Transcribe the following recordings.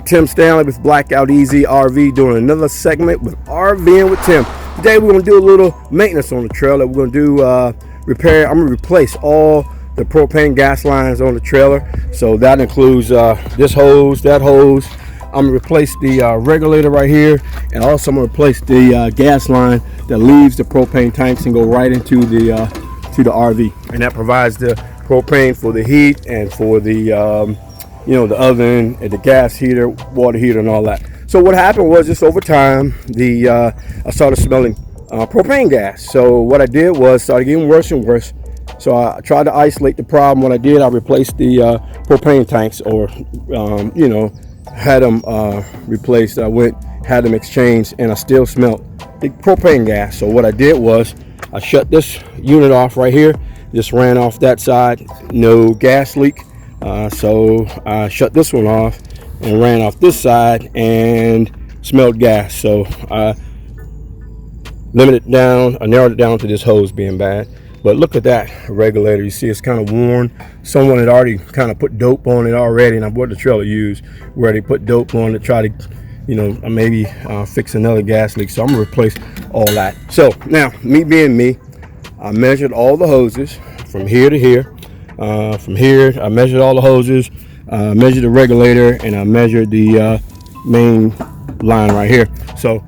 Tim Stanley with Blackout Easy RV, doing another segment with RVing with Tim. Today we're going to do a little maintenance on the trailer. We're going to do repair. I'm going to replace all the propane gas lines on the trailer. So that includes this hose, that hose. I'm going to replace the regulator right here, and also I'm going to replace the gas line that leaves the propane tanks and go right into the RV. And that provides the propane for the heat and for the the oven and the gas heater, water heater, and all that. So what happened was, just over time, I started smelling propane gas. So what I did was started getting worse and worse. So I tried to isolate the problem. What I did, I replaced the propane tanks, or had them replaced. I had them exchanged, and I still smelled the propane gas. So what I did was, I shut this unit off right here. Just ran off that side, no gas leak. So I shut this one off and ran off this side and smelled gas. So I limited it down, I narrowed it down to this hose being bad. But look at that regulator. You see it's kind of worn. Someone had already kind of put dope on it already, and I bought the trailer used where they put dope on to try to, maybe fix another gas leak. So I'm gonna replace all that. So now, me being me, I measured all the hoses from here to here. From here, I measured all the hoses, measured the regulator, and I measured the main line right here. So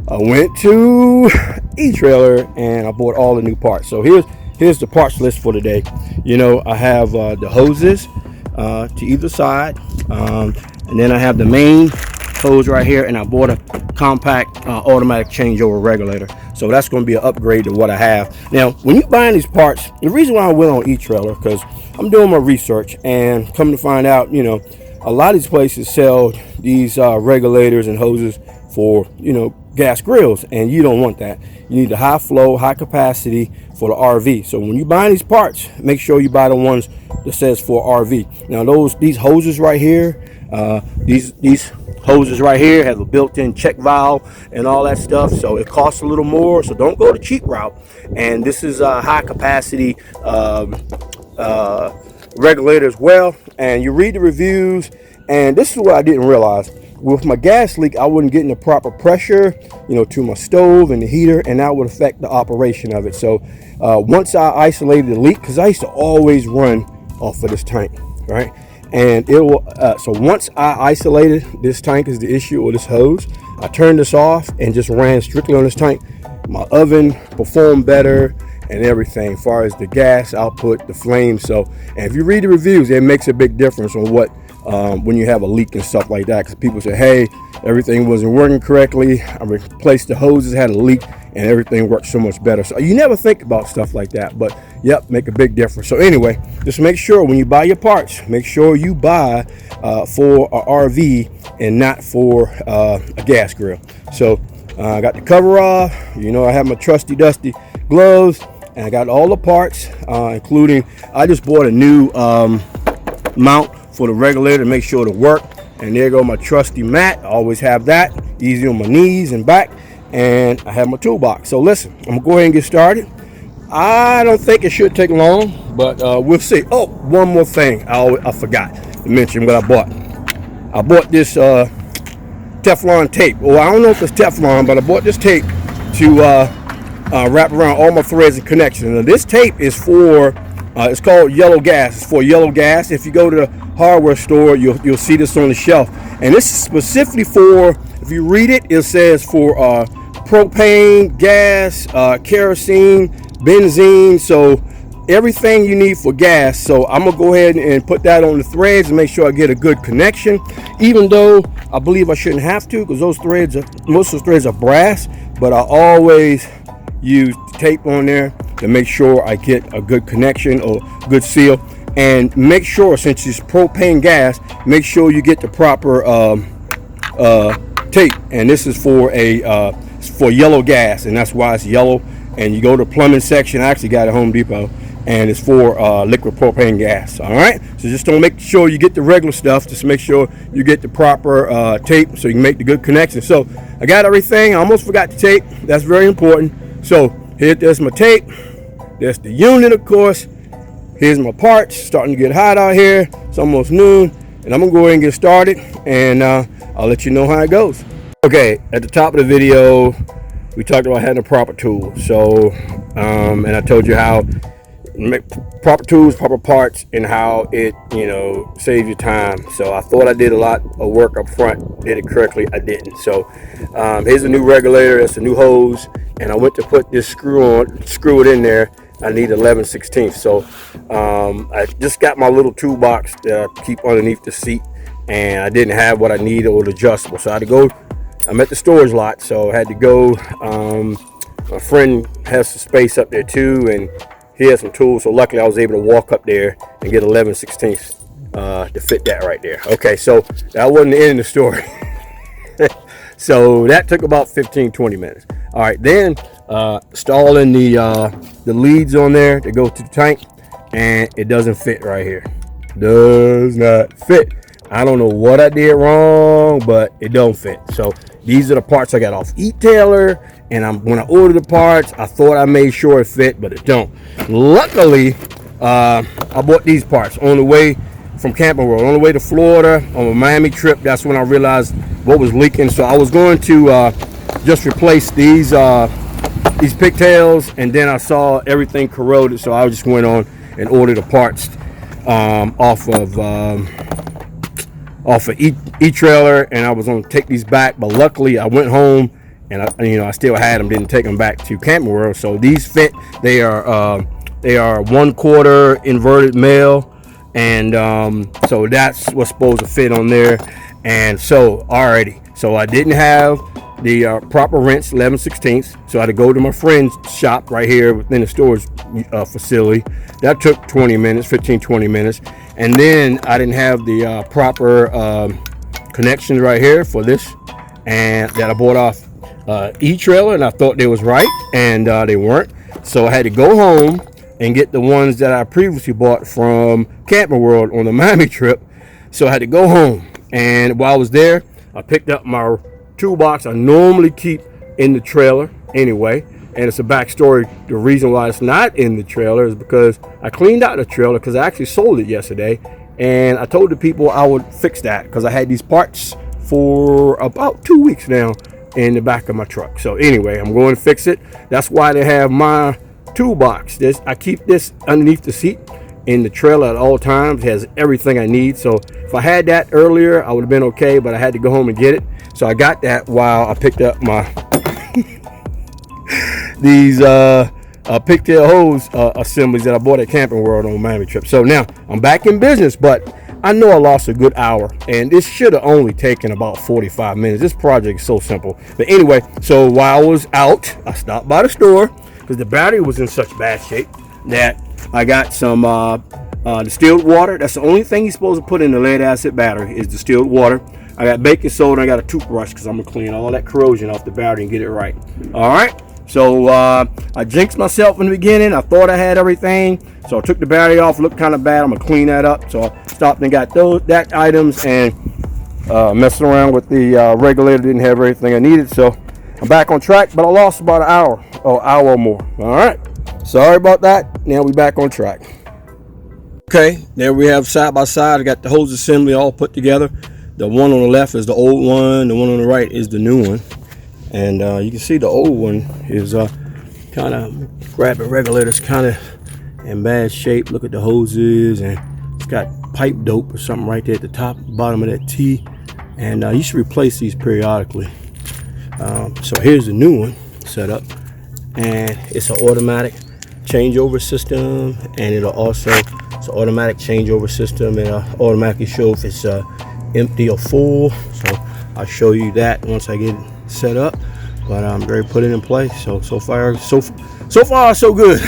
I went to E-Trailer and I bought all the new parts. So here's the parts list for today. I have the hoses to either side, and then I have the main hose right here, and I bought a compact automatic changeover regulator. So that's going to be an upgrade to what I have. Now, when you're buying these parts, the reason why I went on E-Trailer, because I'm doing my research and coming to find out, a lot of these places sell these regulators and hoses for, gas grills, and you don't want that. You need the high flow, high capacity for the RV. So when you buy these parts, make sure you buy the ones that says for RV. Now these hoses right here, these hoses right here have a built-in check valve and all that stuff, so it costs a little more. So don't go the cheap route. And this is a high capacity regulator as well. And you read the reviews, and this is what I didn't realize. With my gas leak, I wasn't getting the proper pressure, to my stove and the heater, and that would affect the operation of it. So once I isolated the leak, because I used to always run off of this tank, right? And it will. So once I isolated this tank is the issue, or this hose, I turned this off and just ran strictly on this tank. My oven performed better and everything, as far as the gas output, the flame. So, and if you read the reviews, it makes a big difference on what when you have a leak and stuff like that. Because people say, hey, everything wasn't working correctly. I replaced the hoses, had a leak, and everything worked so much better. So you never think about stuff like that, but yep, make a big difference. So anyway, just make sure when you buy your parts, make sure you buy for a RV and not for a gas grill. So I got the cover off. I have my trusty dusty gloves, and I got all the parts, including, I just bought a new mount for the regulator to make sure it'll work. And there go my trusty mat. I always have that, easy on my knees and back. And I have my toolbox. So listen, I'm gonna go ahead and get started. I don't think it should take long, but we'll see. Oh, one more thing I forgot to mention what I bought. I bought this Teflon tape. Well, I don't know if it's Teflon, but I bought this tape to wrap around all my threads and connections. Now, this tape is for, it's called yellow gas. It's for yellow gas. If you go to the hardware store, you'll see this on the shelf. And this is specifically for, if you read it, it says for propane, gas, kerosene, benzene, so everything you need for gas. So I'm gonna go ahead and put that on the threads and make sure I get a good connection, even though I believe I shouldn't have to, because those threads most of the threads are brass, but I always use tape on there to make sure I get a good connection or good seal. And make sure, since it's propane gas, make sure you get the proper tape. And this is for for yellow gas, and that's why it's yellow. And you go to the plumbing section. I actually got it at Home Depot, and it's for liquid propane gas. All right, so just don't make sure you get the regular stuff. Just make sure you get the proper tape so you can make the good connection. So I got everything. I almost forgot the tape. That's very important. So there's my tape. There's the unit, of course. Here's my parts. Starting to get hot out here. It's almost noon. and I'm gonna go ahead and get started, and I'll let you know how it goes. Okay, at the top of the video, we talked about having a proper tool. So, and I told you how make proper tools, proper parts, and how it, saves you time. So I thought I did a lot of work up front, did it correctly. I didn't. So here's a new regulator. It's a new hose, and I went to put this screw it in there. I need 11/16. So I just got my little toolbox that I keep underneath the seat, and I didn't have what I needed or adjustable. So I had to go. I'm at the storage lot, so I had to go. My friend has some space up there too, and he has some tools. So luckily I was able to walk up there and get 11/16 to fit that right there. Okay, so that wasn't the end of the story. So that took about 15-20 minutes. All right, then installing the leads on there to go to the tank, and it doesn't fit right here. Does not fit. I don't know what I did wrong, but it don't fit. So these are the parts I got off e-tailer, and when I ordered the parts, I thought I made sure it fit, but it don't. Luckily, I bought these parts on the way from Camping World, on the way to Florida on a Miami trip. That's when I realized what was leaking. So I was going to just replace these pigtails, and then I saw everything corroded, so I just went on and ordered the parts off of e-trailer, and I was going to take these back, but luckily I went home and I still had them, didn't take them back to Camping World. So these fit. They are 1/4 inverted male, and so that's what's supposed to fit on there. And so alrighty, so I didn't have the proper wrench, 11/16, so I had to go to my friend's shop right here within the storage facility. That took 20 minutes, 15-20 minutes. And then I didn't have the proper connections right here for this, and that I bought off e-trailer, and I thought they was right, and they weren't. So I had to go home and get the ones that I previously bought from Camping World on the Miami trip. So I had to go home, and while I was there, I picked up my toolbox I normally keep in the trailer anyway. And it's a backstory. The reason why it's not in the trailer is because I cleaned out the trailer, because I actually sold it yesterday, and I told the people I would fix that because I had these parts for about 2 weeks now in the back of my truck. So anyway, I'm going to fix it. That's why they have my toolbox. I keep this underneath the seat in the trailer at all times. It has everything I need. So if I had that earlier, I would have been okay, but I had to go home and get it. So I got that while I picked up my these pigtail hose assemblies that I bought at Camping World on a Miami trip. So now I'm back in business, but I know I lost a good hour, and this should have only taken about 45 minutes. This project is so simple. But anyway, so while I was out, I stopped by the store because the battery was in such bad shape that I got some distilled water. That's the only thing you're supposed to put in the lead acid battery is distilled water. I got baking soda, and I got a toothbrush because I'm going to clean all that corrosion off the battery and get it right. All right. So I jinxed myself in the beginning. I thought I had everything. So I took the battery off. Looked kind of bad. I'm going to clean that up. So I stopped and got that items, and messing around with the regulator. Didn't have everything I needed. So I'm back on track, but I lost about an hour or more. All right. Sorry about that. Now we're back on track. Okay. There we have side by side. I got the hose assembly all put together. The one on the left is the old one. The one on the right is the new one. And you can see the old one is kind of, grabbing regulators kind of in bad shape. Look at the hoses, and it's got pipe dope or something right there at the top, bottom of that T. And you should replace these periodically. So here's the new one set up, and it's an automatic changeover system, and it's an automatic changeover system, and it'll automatically show if it's empty or full. So I'll show you that once I get it set up, but I'm ready to put it in place. So far so good.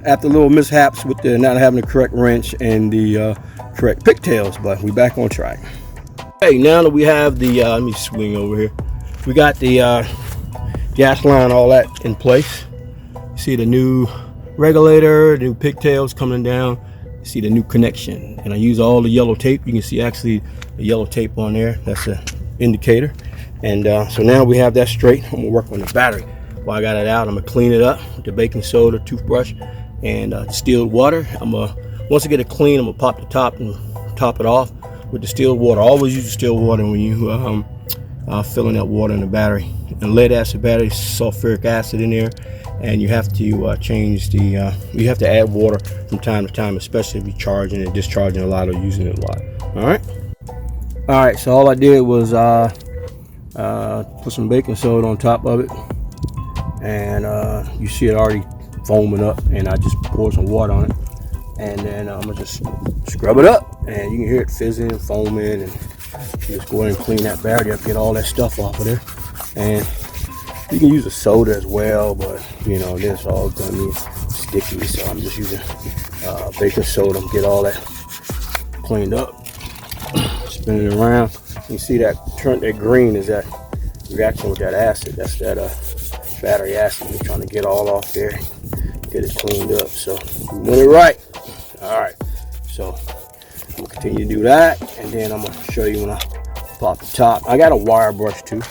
After little mishaps with the not having the correct wrench and the correct pigtails, but we back on track. Okay, now that we have the let me swing over here. We got the gas line, all that in place. You see the new regulator, the new pigtails coming down. You see the new connection, and I use all the yellow tape. You can see actually the yellow tape on there. That's an indicator. And so now we have that straight. I'm gonna work on the battery. While I got it out, I'm gonna clean it up with the baking soda, toothbrush, and distilled water. Once I get it clean, I'm gonna pop the top and top it off. with distilled water. Always use distilled water when you filling that water in the battery. And lead acid battery, sulfuric acid in there, and you have to change the you have to add water from time to time, especially if you're charging and discharging a lot or using it a lot. All right, so all I did was put some baking soda on top of it, and you see it already foaming up, and I just poured some water on it, and then I'm gonna just scrub it up, and you can hear it fizzing and foaming, and just go ahead and clean that battery up, get all that stuff off of there. And you can use a soda as well, but you know, this all gonna be sticky, so I'm just using baking soda to get all that cleaned up. Spin it around. You see that green is that reaction with that acid. That's that battery acid. We're trying to get all off there, get it cleaned up. So we want it right. All right. So I'm gonna continue to do that, and then I'm gonna show you when I pop the top. I got a wire brush too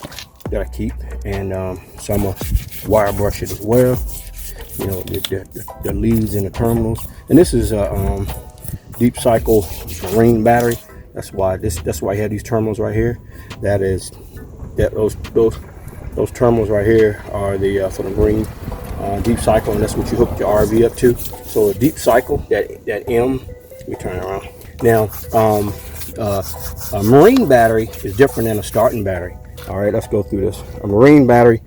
that I keep, and so I'm gonna wire brush it as well. You know, the leads and the terminals. And this is a deep cycle marine battery. That's why you have these terminals right here. Those terminals right here are the for the marine deep cycle, and that's what you hook your RV up to. So a deep cycle, that M, let me turn it around. Now, a marine battery is different than a starting battery. All right, let's go through this. A marine battery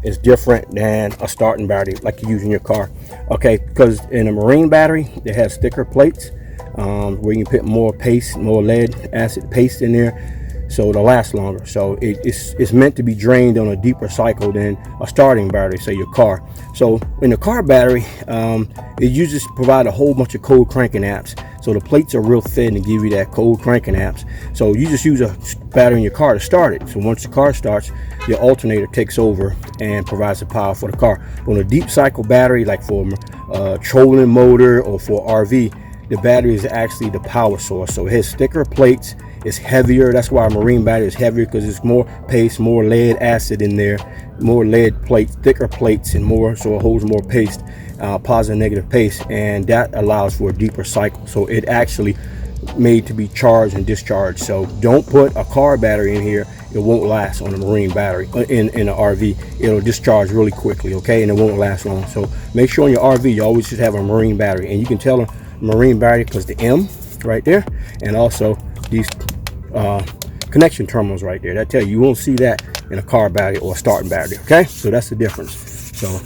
is different than a starting battery like you use in your car. Okay, because in a marine battery, it has thicker plates where you can put more paste, more lead acid paste in there, so it'll last longer. So it's meant to be drained on a deeper cycle than a starting battery, say your car. So in the car battery, it uses provide a whole bunch of cold cranking amps. So the plates are real thin to give you that cold cranking amps. So you just use a battery in your car to start it. So once the car starts, your alternator takes over and provides the power for the car. On a deep cycle battery, like for a trolling motor or for RV, the battery is actually the power source. So it has thicker plates, it's heavier. That's why a marine battery is heavier, because it's more paste, more lead acid in there, more lead plates, thicker plates, and more, so it holds more paste, positive and negative paste, and that allows for a deeper cycle. So it actually made to be charged and discharged. So don't put a car battery in here. It won't last on a marine battery. In an RV, it'll discharge really quickly, okay, and it won't last long. So make sure in your RV you always should have a marine battery, and you can tell a marine battery because the M right there, and also these connection terminals right there, that tell you won't see that in a car battery or a starting battery. Okay, so that's the difference. So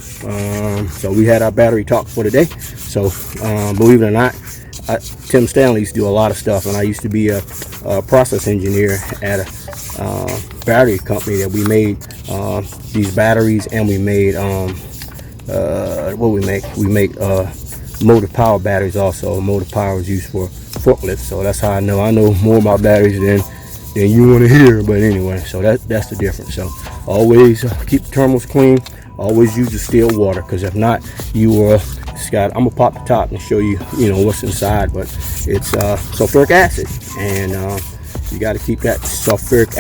so we had our battery talk for today. So believe it or not, Tim Stanley used to do a lot of stuff, and I used to be a process engineer at a battery company that we made these batteries, and we made what we make motor power batteries also. Motor power is used for forklifts, so that's how I know more about batteries than you want to hear. But anyway, so that's the difference. So always keep the terminals clean. Always use distilled water, because if not, you will. I'm gonna pop the top and show you what's inside, but it's sulfuric acid, and you got to keep that sulfuric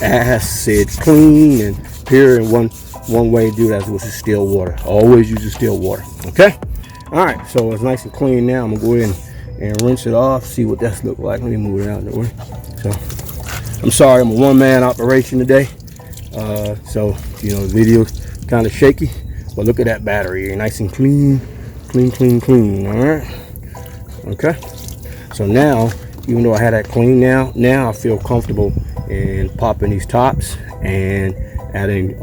acid clean and pure. And one way to do that is with distilled water. Always use distilled water. Okay. All right, so it's nice and clean now. I'm gonna go ahead and rinse it off, see what that's look like. Let me move it out of the way. So I'm sorry, I'm a one-man operation today, so the video's kind of shaky, but look at that battery, nice and clean. All right, okay. So now, even though I had that clean, now I feel comfortable in popping these tops and adding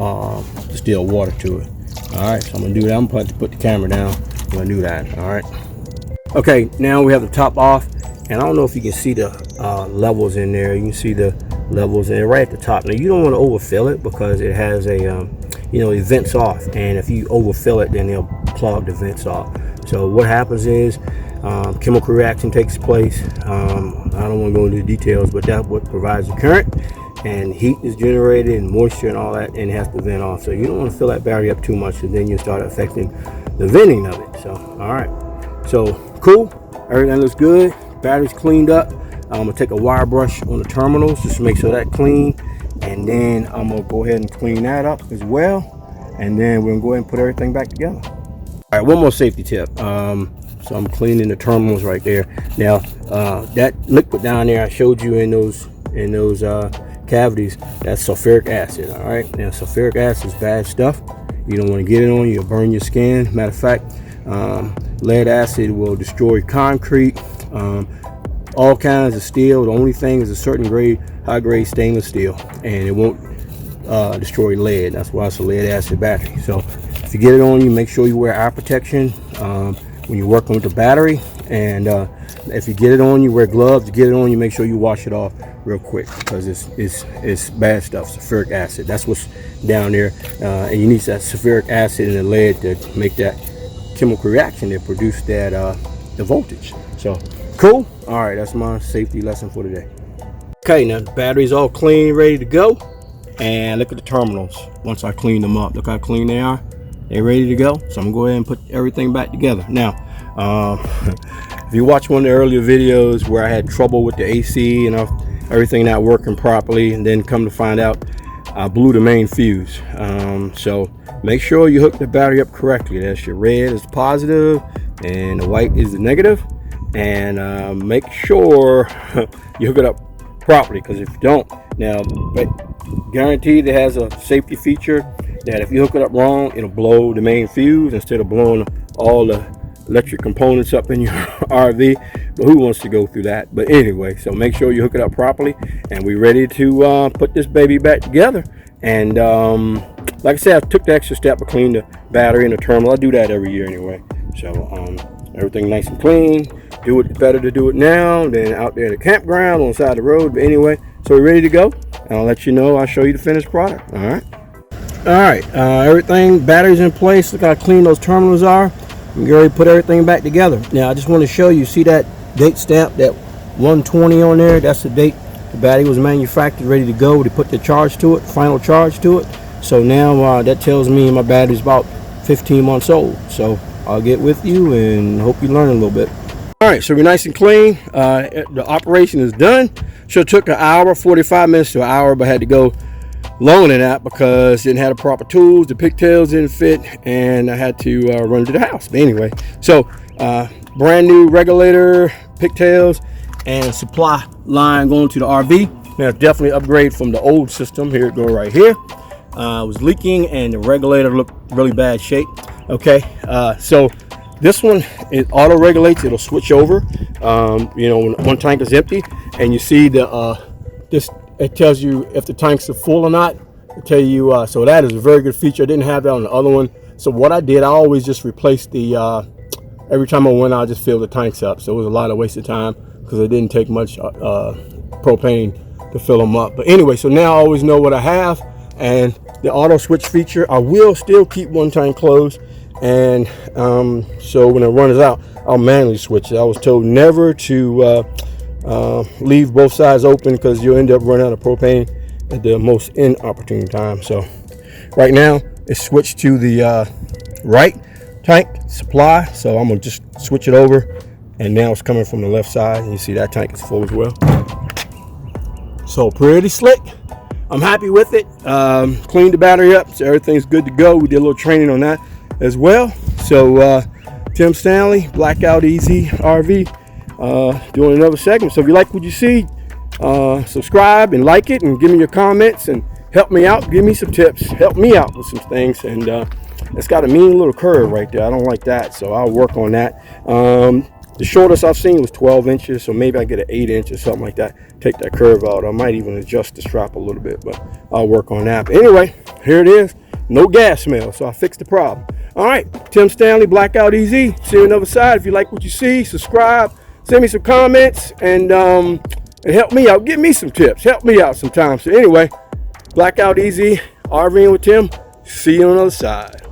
distilled water to it. All right, so I'm gonna do that. I'm going to put the camera down. I'm gonna do that. All right. Okay, now we have the top off, and I don't know if you can see the levels in there. You can see the levels in there right at the top. Now you don't want to overfill it, because it has a it vents off, and if you overfill it, then they'll clog the vents off. So what happens is chemical reaction takes place. I don't want to go into the details, but that's what provides the current, and heat is generated and moisture and all that, and it has to vent off. So you don't want to fill that battery up too much, and then you start affecting the venting of it. So all right, so cool, everything looks good, battery's cleaned up. I'm gonna take a wire brush on the terminals just to make sure that clean, and then I'm gonna go ahead and clean that up as well, and then we're gonna go ahead and put everything back together. All right, one more safety tip. So I'm cleaning the terminals right there. Now that liquid down there I showed you in those cavities, that's sulfuric acid. All right, now sulfuric acid is bad stuff. You don't want to get it on you, you'll burn your skin. Matter of fact, lead acid will destroy concrete, all kinds of steel. The only thing is a certain grade, high grade stainless steel, and it won't destroy lead. That's why it's a lead acid battery. So if you get it on you, make sure you wear eye protection when you're working with the battery. And if you get it on you, wear gloves. To get it on you, make sure you wash it off real quick, because it's bad stuff, sulfuric acid. That's what's down there, and you need that sulfuric acid in the lead to make that chemical reaction that produce that the voltage. So cool. All right, that's my safety lesson for today. Okay, now the battery's all clean, ready to go. And look at the terminals. Once I clean them up, look how clean they are. They're ready to go. So I'm gonna go ahead and put everything back together. Now, if you watch one of the earlier videos where I had trouble with the AC and everything not working properly, and then come to find out I blew the main fuse. So make sure you hook the battery up correctly. That's your red is positive and the white is the negative. And make sure you hook it up properly, because if you don't, now guaranteed it has a safety feature that if you hook it up wrong, it'll blow the main fuse instead of blowing all the electric components up in your RV. But who wants to go through that? But anyway, so make sure you hook it up properly, and we're ready to put this baby back together. And like I said, I took the extra step to clean the battery and the terminal. I do that every year anyway. So everything nice and clean. Do it better to do it now than out there in the campground on the side of the road. But anyway, so we're ready to go. I'll let you know. I'll show you the finished product. All right, everything, batteries in place. Look how clean those terminals are. I'm ready to put everything back together. Now I just want to show you, see that date stamp, that 120 on there? That's the date the battery was manufactured, ready to go. They put the charge to it, final charge to it. So now that tells me my battery's about 15 months old. So I'll get with you and hope you learn a little bit. All right, so we're nice and clean. The operation is done. Sure took an hour, 45 minutes to an hour, but had to go longer than that because didn't have the proper tools. The pigtails didn't fit, and I had to run to the house. But anyway, so brand new regulator, pigtails, and supply line going to the RV. Now definitely upgrade from the old system. Here it go right here. It was leaking, and the regulator looked really bad shape. Okay, so this one, it auto regulates. It'll switch over. You know, when one tank is empty, and you see the it tells you if the tanks are full or not. It tell you. So that is a very good feature. I didn't have that on the other one. So what I did, I always just replaced the. Every time I went out, I just filled the tanks up. So it was a lot of wasted time because it didn't take much propane to fill them up. But anyway, so now I always know what I have, and the auto switch feature. I will still keep one tank closed. And so when it runs out, I'll manually switch it. I was told never to leave both sides open because you'll end up running out of propane at the most inopportune time. So right now it's switched to the right tank supply. So I'm gonna just switch it over, and now it's coming from the left side. And you see that tank is full as well. So pretty slick. I'm happy with it. Cleaned the battery up, so everything's good to go. We did a little training on that as well. So Tim Stanley, Blackout Easy RV, doing another segment. So if you like what you see, subscribe and like it, and give me your comments and help me out. Give me some tips, help me out with some things. And it's got a mean little curve right there. I don't like that, so I'll work on that. The shortest I've seen was 12 inches, so maybe I get an 8-inch or something like that. Take that curve out. I might even adjust the strap a little bit, but I'll work on that. But anyway, here it is. No gas smell, so I fixed the problem. All right, Tim Stanley, Blackout Easy. See you on the other side. If you like what you see, subscribe, send me some comments, and help me out. Give me some tips. Help me out sometimes. So anyway, Blackout Easy, RVing with Tim. See you on the other side.